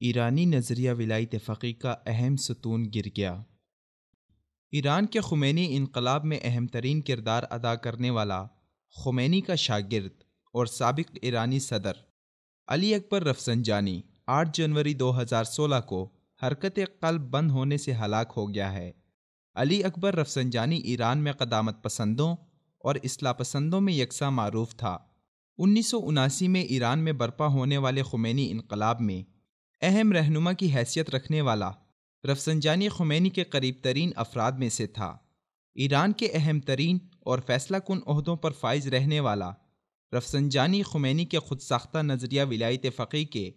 ایرانی نظریہ ولایت فقیہ کا اہم ستون گر گیا۔ ایران کے خمینی انقلاب میں اہم ترین کردار ادا کرنے والا خمینی کا شاگرد اور سابق ایرانی صدر علی اکبر رفسنجانی 8 جنوری 2016 کو حرکت قلب بند ہونے سے ہلاک ہو گیا ہے۔ علی اکبر رفسنجانی ایران میں قدامت پسندوں اور اصلاح پسندوں میں یکساں معروف تھا۔ 1979 میں ایران میں برپا ہونے والے خمینی انقلاب میں اہم رہنما کی حیثیت رکھنے والا رفسنجانی خمینی کے قریب ترین افراد میں سے تھا۔ ایران کے اہم ترین اور فیصلہ کن عہدوں پر فائز رہنے والا رفسنجانی خمینی کے خود ساختہ نظریہ ولایت فقیہ کے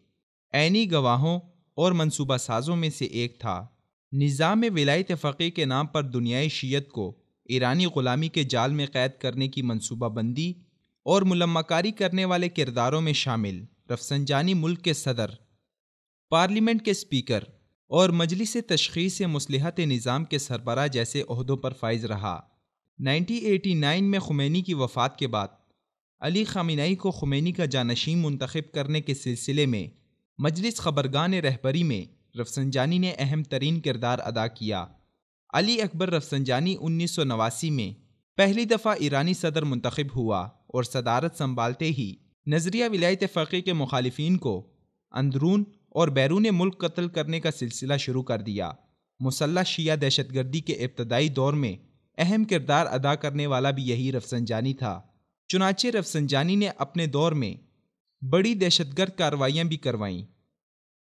عینی گواہوں اور منصوبہ سازوں میں سے ایک تھا۔ نظام ولایت فقیہ کے نام پر دنیائے شیعت کو ایرانی غلامی کے جال میں قید کرنے کی منصوبہ بندی اور ملمہ کاری کرنے والے کرداروں میں شامل رفسنجانی ملک کے صدر، پارلیمنٹ کے اسپیکر اور مجلس تشخیص مصلحت نظام کے سربراہ جیسے عہدوں پر فائز رہا۔ 1989 میں خمینی کی وفات کے بعد علی خامنہئی کو خمینی کا جانشین منتخب کرنے کے سلسلے میں مجلس خبرگان رہبری میں رفسنجانی نے اہم ترین کردار ادا کیا۔ علی اکبر رفسنجانی 1989 میں پہلی دفعہ ایرانی صدر منتخب ہوا اور صدارت سنبھالتے ہی نظریہ ولایت فقیہ کے مخالفین کو اندرون اور بیرون ملک قتل کرنے کا سلسلہ شروع کر دیا۔ مسلح شیعہ دہشت گردی کے ابتدائی دور میں اہم کردار ادا کرنے والا بھی یہی رفسنجانی تھا۔ چنانچہ رفسنجانی نے اپنے دور میں بڑی دہشت گرد کارروائیاں بھی کروائیں،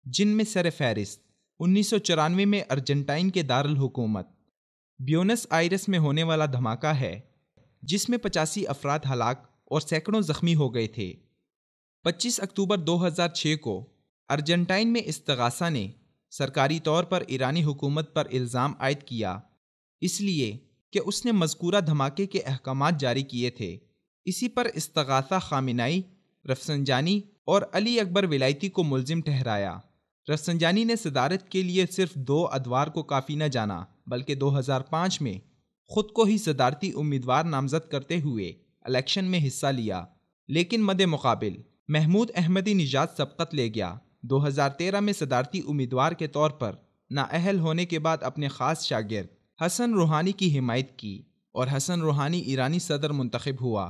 جن میں سر فہرست 1994 میں ارجنٹائن کے دارالحکومت بیونس آئرس میں ہونے والا دھماکہ ہے، جس میں 85 افراد ہلاک اور سینکڑوں زخمی ہو گئے تھے۔ 25 اکتوبر 2006 کو ارجنٹائن میں استغاثہ نے سرکاری طور پر ایرانی حکومت پر الزام عائد کیا، اس لیے کہ اس نے مذکورہ دھماکے کے احکامات جاری کیے تھے۔ اسی پر استغاثہ خامنہئی، رفسنجانی اور علی اکبر ولایتی کو ملزم ٹھہرایا۔ رفسنجانی نے صدارت کے لیے صرف 2 ادوار کو کافی نہ جانا، بلکہ 2005 میں خود کو ہی صدارتی امیدوار نامزد کرتے ہوئے الیکشن میں حصہ لیا، لیکن مد مقابل محمود احمدی نژاد سبقت لے گیا۔ 2013 میں صدارتی امیدوار کے طور پر نااہل ہونے کے بعد اپنے خاص شاگرد حسن روحانی کی حمایت کی اور حسن روحانی ایرانی صدر منتخب ہوا۔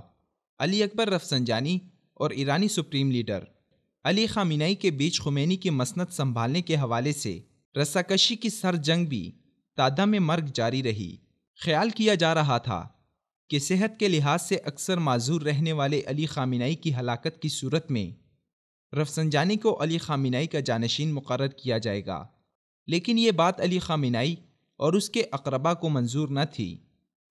علی اکبر رفسنجانی اور ایرانی سپریم لیڈر علی خامنہئی کے بیچ خمینی کی مسند سنبھالنے کے حوالے سے رساکشی کی سر جنگ بھی تادم مرگ جاری رہی۔ خیال کیا جا رہا تھا کہ صحت کے لحاظ سے اکثر معذور رہنے والے علی خامنہئی کی ہلاکت کی صورت میں رفسنجانی کو علی خامنہئی کا جانشین مقرر کیا جائے گا، لیکن یہ بات علی خامنہئی اور اس کے اقربا کو منظور نہ تھی۔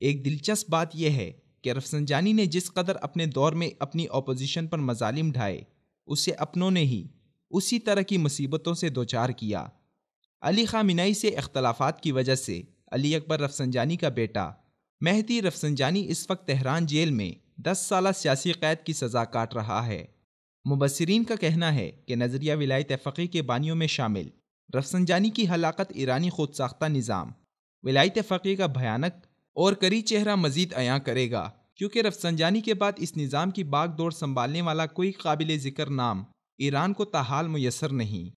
ایک دلچسپ بات یہ ہے کہ رفسنجانی نے جس قدر اپنے دور میں اپنی اپوزیشن پر مظالم ڈھائے، اسے اپنوں نے ہی اسی طرح کی مصیبتوں سے دوچار کیا۔ علی خامنہئی سے اختلافات کی وجہ سے علی اکبر رفسنجانی کا بیٹا مہدی رفسنجانی اس وقت تہران جیل میں 10 سالہ سیاسی قید کی سزا کاٹ رہا ہے۔ مبصرین کا کہنا ہے کہ نظریہ ولایت فقیہ کے بانیوں میں شامل رفسنجانی کی ہلاکت ایرانی خود ساختہ نظام ولایت فقیہ کا بھیانک اور کری چہرہ مزید عیاں کرے گا، کیونکہ رفسنجانی کے بعد اس نظام کی باغ دوڑ سنبھالنے والا کوئی قابل ذکر نام ایران کو تاحال میسر نہیں۔